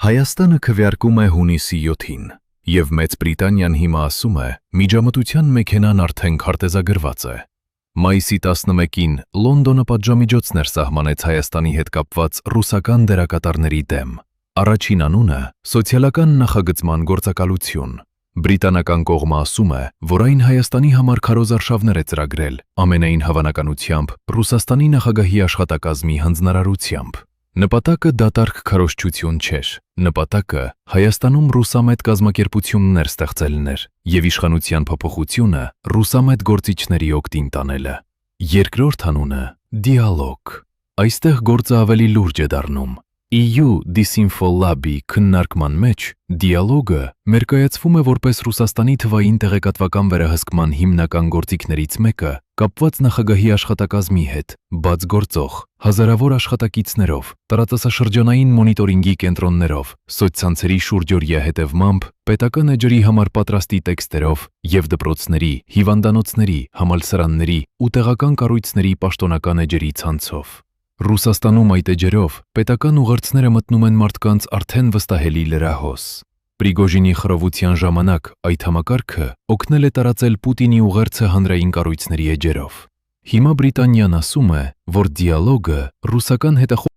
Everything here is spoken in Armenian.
Հայաստանը քվեարկում է հունիսի 7-ին, և Մեծ Բրիտանիան հիմա ասում է, միջամտության մեքենան արդեն քարտեզագրված է։ Մայիսի 11-ին Լոնդոնը պատժամիջոցներ սահմանեց Հայաստանի հետ կապված ռուսական դերակատարների դեմ։ Առաջին անունը սոցիալական նախագծման գործակալություն։ Բրիտանական կողմը ասում է, որ այն Հայաստանի համար քարոզարշավներ է ծրագրել, ամենայն հավանականությամբ Ռուսաստանի նախագահի աշխատակազմի հանձնարարությամբ։ Նպատակը դատարկ քարոզչություն չէր, նպատակը Հայաստանում ռուսամետ կազմակերպություններ ստեղծելն էր և իշխանության փոփոխությունը ռուսամետ գործիչների օգտին տանելը։ Երկրորդ անունը դիալոգ։ Այստեղ գործը ավելի լուրջ է դառնում։ EU Disinfo-Lab-ի քննարկման մեջ դիալոգը ներկայացվում է որպես Ռուսաստանի թվային տեղեկատվական վերահսկման հիմնական գործիքներից մեկը կապված նախագահի աշխատակազմի հետ, բաց գործող, հազարավոր աշխատակիցներով, տարածաշրջանային մոնիտորինգի կենտրոններով, սոցցանցերի շուրջօրյա հետևմամբ, պետական էջերի համար պատրաստի տեքստերով և դպրոցների, հիվանդանոցների, համալսարանների ու տեղական կառույցների պաշտոնական էջերի ցանցով։ Ռուսաստանում այդ էջերով պետական ուղերձները մտնում են մարդկանց արդեն վստահելի լրահոս։ Պրիգոժինի խռովության ժամանակ այդ համակարգը օգնել է տարածել Պուտինի ուղերձը հանրային կառույցների էջերով։ Հիմա Բրիտանիան ասում է, որ դիալոգը ռուսական հետախուզ